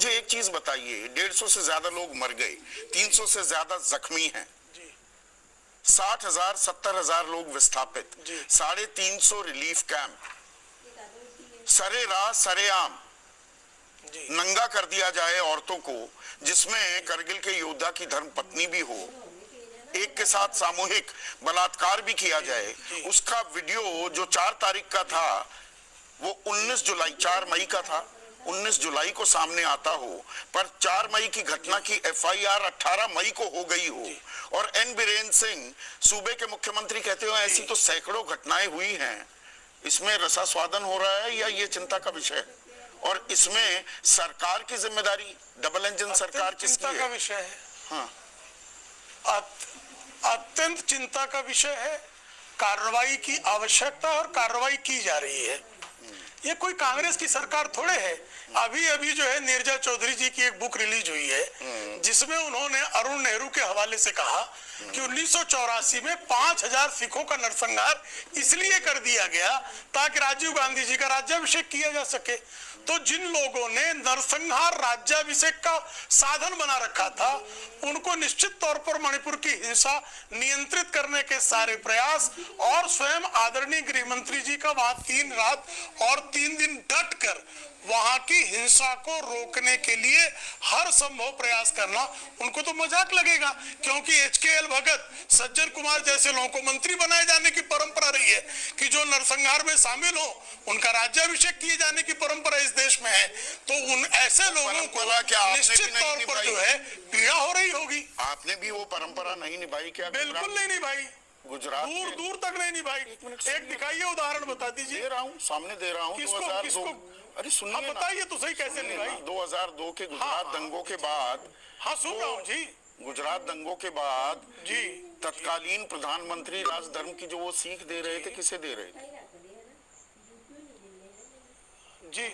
मुझे एक चीज बताइए, 150 से ज्यादा लोग मर गए, 300 से ज्यादा जख्मी हैं, 60,000 70,000 लोग विस्थापित, 350 रिलीफ कैंप, सरेराह सरेआम नंगा कर दिया जाए औरतों को, जिसमें करगिल के योद्धा की धर्मपत्नी भी हो, एक के साथ सामूहिक बलात्कार भी किया जाए। उसका वीडियो जो 4 तारीख का था वो 19 जुलाई 4 मई का था, 19 जुलाई को सामने आता हो, पर 4 मई की घटना की FIR 18 मई को हो गई हो, और एन बीरेन सिंह सूबे के मुख्यमंत्री कहते हो ऐसी तो सैकड़ों घटनाएं हुई हैं, इसमें रसास्वादन हो रहा है या ये चिंता का विषय है? और इसमें सरकार की जिम्मेदारी, डबल इंजन सरकार किसकी है? चिंता का विषय है। हाँ, अत्यंत चिंता का विषय है। कार्रवाई की आवश्यकता और कार्रवाई की जा रही है। ये कोई कांग्रेस की सरकार थोड़े है। अभी अभी जो है नीरजा चौधरी जी की एक बुक रिलीज हुई है जिसमें उन्होंने अरुण नेहरू के हवाले से कहा कि 1984 में 5,000 सिखों का नरसंहार इसलिए कर दिया गया ताकि राजीव गांधी जी का राज्याभिषेक किया जा सके। तो जिन लोगों ने नरसंहार राज्याभिषेक का साधन बना रखा था उनको निश्चित तौर पर मणिपुर की हिंसा नियंत्रित करने के सारे प्रयास, और स्वयं आदरणीय गृह मंत्री जी का वहां 3 रात और 3 दिन डट कर वहां की हिंसा को रोकने के लिए हर संभव प्रयास करना, उनको तो मजाक लगेगा, क्योंकि HKL भगत, सज्जन कुमार जैसे लोगों को मंत्री बनाए जाने की परंपरा रही है कि जो नरसंहार में शामिल हो उनका राज्याभिषेक किए जाने की परंपरा इस देश में है। तो उन ऐसे लोगों को निश्चित तौर पर जो है पीड़ा हो रही होगी। आपने भी वो परंपरा नहीं निभाई क्या? बिल्कुल नहीं निभाई, गुजरात दूर दूर तक नहीं निभाई। एक दिखाइए उदाहरण, बता दीजिए। दे रहा हूँ, सामने दे रहा हूँ। 2002, अरे सुनिए, बताइए तो सही कैसे निभाई। 2002 के गुजरात दंगों के बाद, हाँ सुन रहा हूँ जी, गुजरात दंगों के बाद जी तत्कालीन प्रधानमंत्री राजधर्म की जो वो सीख दे रहे थे, किसे दे रहे थे जी?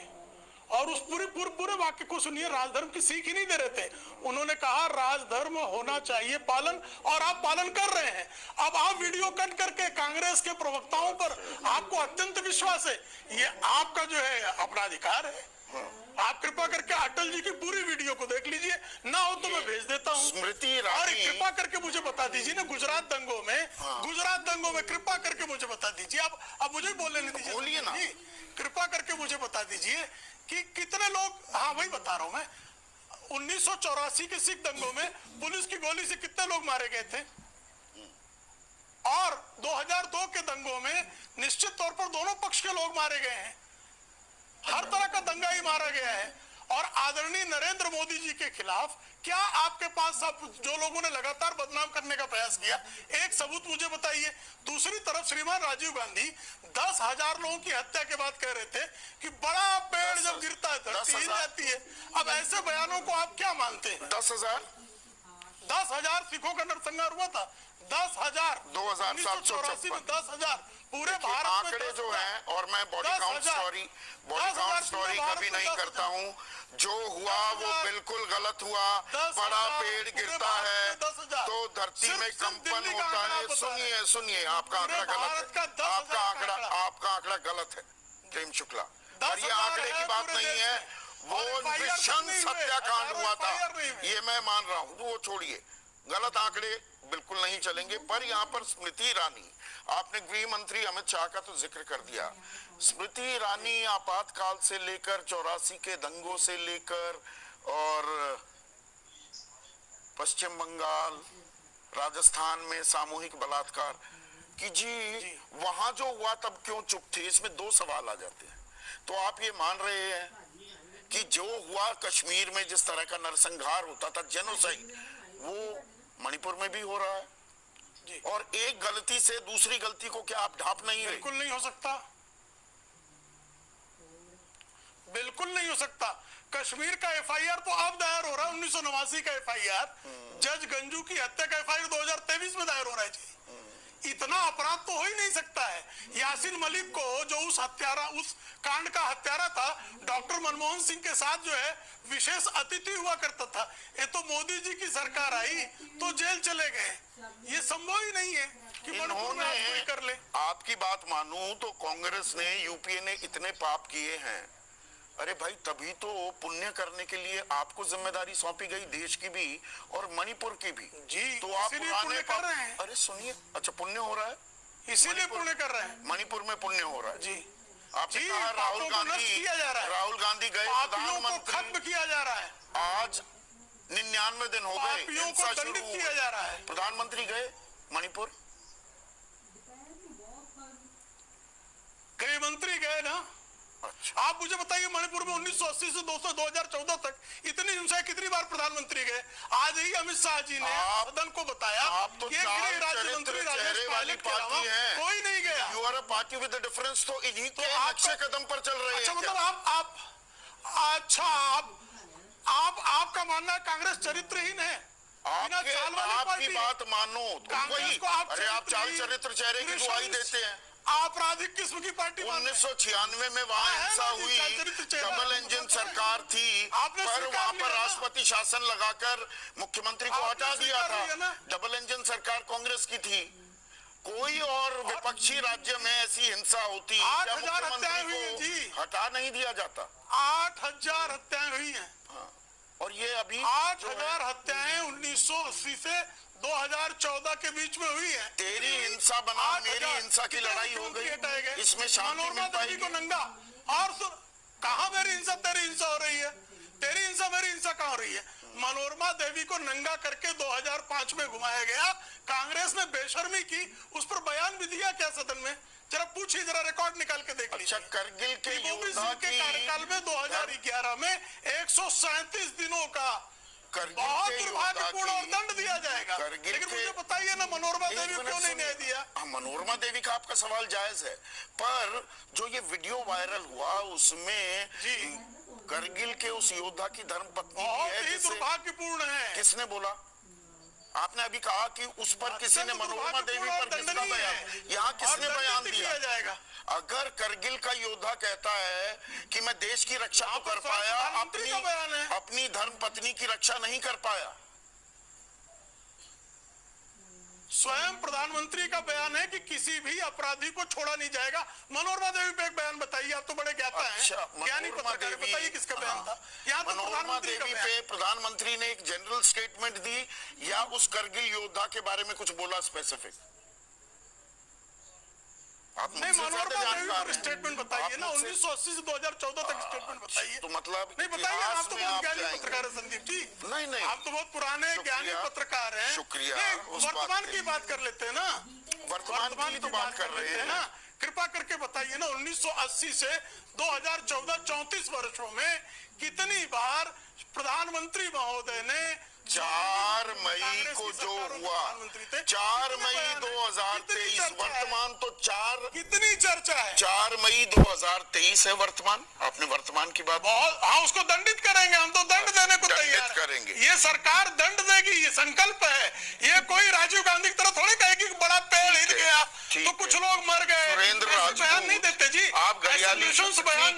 और उस पूरे वाक्य को सुनिए, राजधर्म की सीख ही नहीं दे रहे थे। उन्होंने कहा राजधर्म होना चाहिए पालन, और आप पालन कर रहे हैं। अब आप वीडियो कट करके कांग्रेस के प्रवक्ताओं पर आपको अत्यंत विश्वास है, ये आपका जो है अपना अधिकार है। आप कृपा करके अटल जी की पूरी वीडियो को देख लीजिए, ना हो तो मैं भेज देता हूँ। स्मृति और ईरानी, कृपा करके मुझे बता दीजिए ना, गुजरात दंगों में कृपा करके मुझे बता दीजिए। अब मुझे बोलने नहीं दीजिए, बोलिए ना। कृपा करके मुझे बता दीजिए कि कितने लोग, हाँ वही बता रहा हूं मैं, 1984 के सिख दंगों में पुलिस की गोली से कितने लोग मारे गए थे, और 2002 के दंगों में निश्चित तौर पर दोनों पक्ष के लोग मारे गए हैं। हर तरह का दंगा ही मारा गया है। और आदरणीय नरेंद्र मोदी जी के खिलाफ क्या आपके पास सब जो लोगों ने लगातार बदनाम करने का प्रयास किया, एक सबूत मुझे बताइए। दूसरी तरफ श्रीमान राजीव गांधी 10,000 लोगों की हत्या के बाद कह रहे थे कि बड़ा पेड़ जब गिरता है धरती हिल जाती है। अब ऐसे बयानों को आप क्या मानते हैं? 10,000 सिखों का नरसंहार हुआ था, 10,000 2754 में 10,000 पूरे भारत में आंकड़े जो हैं, और मैं बॉडी काउंट स्टोरी कभी नहीं करता हूँ, जो हुआ वो बिल्कुल गलत हुआ। बड़ा पेड़ गिरता है तो धरती में कंपन होता है। सुनिए आपका आंकड़ा गलत है, आपका आंकड़ा गलत है प्रेम शुक्ला, और ये आंकड़े की बात नहीं है, वो नृशंस हत्याकांड हुआ था, ये मैं मान रहा हूँ, तो वो छोड़िए, गलत आंकड़े बिल्कुल नहीं चलेंगे। पर यहाँ पर स्मृति ईरानी, आपने गृह मंत्री अमित शाह का तो जिक्र कर दिया। स्मृति ईरानी आपातकाल से लेकर 84 के दंगों से लेकर और पश्चिम बंगाल, राजस्थान में सामूहिक बलात्कार कि जी वहां जो हुआ तब क्यों चुप थे? इसमें 2 सवाल आ जाते हैं। तो आप ये मान रहे हैं कि जो हुआ कश्मीर में, जिस तरह का नरसंहार होता था, जेनोसाइड, वो मणिपुर में भी हो रहा है जी। और एक गलती से दूसरी गलती को क्या आप ढांप नहीं रहे? बिल्कुल नहीं हो सकता, बिल्कुल नहीं हो सकता। कश्मीर का FIR तो अब दायर हो रहा है, 1989 का FIR, जज गंजू की हत्या का FIR 2023 में दायर हो रहा है जी। इतना अपराध तो हो ही नहीं सकता है। यासीन मलिक को, जो उस कांड का हत्यारा था, डॉक्टर मनमोहन सिंह के साथ जो है विशेष अतिथि हुआ करता था, ये तो मोदी जी की सरकार आई तो जेल चले गए। ये संभव ही नहीं है कि इन्होंने कर ले। आपकी बात मानूं तो कांग्रेस ने, यूपीए ने इतने पाप किए हैं। अरे भाई, तभी तो पुण्य करने के लिए आपको जिम्मेदारी सौंपी गई, देश की भी और मणिपुर की भी। जी, तो आप इसीलिए पुराने पुण्य कर रहे हैं। अरे सुनिए, अच्छा पुण्य हो रहा है, इसीलिए पुण्य कर रहे हैं। मणिपुर में पुण्य हो रहा है जी। आपने जी, कहा पापों को नष्ट किया जा रहा है। राहुल गांधी गए पापियों को प्रधानमंत्री, खत्म किया जा रहा है। आज 99 दिन हो गए, पापियों को हिंसा शुरू दंडित हुई। किया जा रहा है। प्रधानमंत्री गए मणिपुर, गृह मंत्री गए ना। अच्छा आप मुझे बताइए, मणिपुर में 1980 से 2014 तक इतनी हिंसा कितनी बार प्रधानमंत्री गए? आज ही अमित शाह जी ने सदन को बताया आप तो कि गृह राज्य मंत्री राजेश चेहरे वाली पायलट के अलावा पार्टी है, कोई नहीं गया। You are a party with a difference, तो इन्हीं के आप नक्शे कदम पर चल रहे अच्छा, हैं मतलब आपका मानना है कांग्रेस चरित्रहीन है? बिना चाल वाली आपकी पार्टी है। बात मानो तो कांग्रेस वही, को आप अरे आप चाल चरित्रहीन, चरित्र चेहरे की दुहाई देते हैं। आपराधिक किस्म की पार्टी 1996 में वहां हिंसा हुई, डबल इंजन सरकार थी, आपने पर स्वीकार वहां लिया पर ना? राष्ट्रपति शासन लगाकर मुख्यमंत्री को आपने हटा दिया स्वीकार लिया था। ना? डबल इंजन सरकार कांग्रेस की थी। कोई और विपक्षी राज्य में ऐसी हिंसा होती, 8,000 हत्याएं हुई हैं मुख्यमंत्री जी। को हटा नहीं दिया जाता? 8,000 हत्याएं हुई हैं। और ये अभी 8,000 हत्याएं 1980 से 2014 के बीच में हुई है। तेरी हिंसा बनाम मेरी हिंसा की लड़ाई हो गई, इसमें शांति मिल पाएगी? को नंगा और कहा मेरी हिंसा तेरी हिंसा हो रही है, तेरी हिंसा मेरी हिंसा कहाँ हो रही है? मनोरमा देवी को नंगा करके 2005 में घुमाया गया, कांग्रेस ने बेशर्मी की, उस पर बयान भी दिया क्या सदन में? जरा पूछिए, जरा रिकॉर्ड निकाल के देख लीजिए। अच्छा, करगिल के योद्धा के कार्यकाल में 2011 में 137 दिनों का बहुत दुर्भाग्यपूर्ण और दंड दिया जाएगा। लेकिन मुझे बताइए ना, मनोरमा देवी क्यों नहीं न्याय दिया? मनोरमा देवी का आपका सवाल जायज है, पर जो ये वीडियो वायरल हुआ उसमें जी करगिल के उस योद्धा की धर्मपत्नी बहुत है, ही दुर्भाग्यपूर्ण है। किसने बोला? आपने अभी कहा कि उस पर किसी ने मनोरमा देवी पर किसका बयान, यहाँ किसने बयान दिया जाएगा? अगर करगिल का योद्धा कहता है कि मैं देश की रक्षा तो कर पाया, अपनी धर्म पत्नी की रक्षा नहीं कर पाया। स्वयं प्रधानमंत्री का बयान है कि किसी भी अपराधी को छोड़ा नहीं जाएगा। मनोरमा देवी पे एक बयान बताइए, आप तो बड़े ज्ञाता हैं, ज्ञानी पत्रकार, बताइए किसका बयान था? यहाँ तो मनोरमा देवी पे प्रधानमंत्री ने एक जनरल स्टेटमेंट दी या उस करगिल योद्धा के बारे में कुछ बोला स्पेसिफिक? आप नहीं, मनोरमा देवी पर स्टेटमेंट बताइए ना, 1980 से 2014 तक स्टेटमेंट बताइए। तो मतलब नहीं बताइए, आप तो बहुत ज्ञानी पत्रकार है संदीप जी। नहीं, आप तो बहुत पुराने ज्ञानी पत्रकार हैं। शुक्रिया। वर्तमान की बात कर लेते हैं ना, वर्तमान की तो बात कर रहे हैं ना। कृपा करके बताइए ना, 1980 से 2014 34 वर्षों में कितनी बार प्रधानमंत्री महोदय ने 4 मई को जो हुआ, 4 मई 2023, वर्तमान तो 4, कितनी चर्चा है? 4 मई 2023 है वर्तमान। आपने वर्तमान की बात, हाँ, उसको दंडित करेंगे, हम तो दंड देने को तैयार करेंगे। ये सरकार दंड देगी, ये संकल्प है। ये कोई राजीव गांधी की तरह थोड़ी कहेगी कि बड़ा पेड़ हिल गया तो कुछ लोग मर गए, सुरेंद्र राजगुरू, बयान नहीं देते जी। आप घड़ियाली, बयान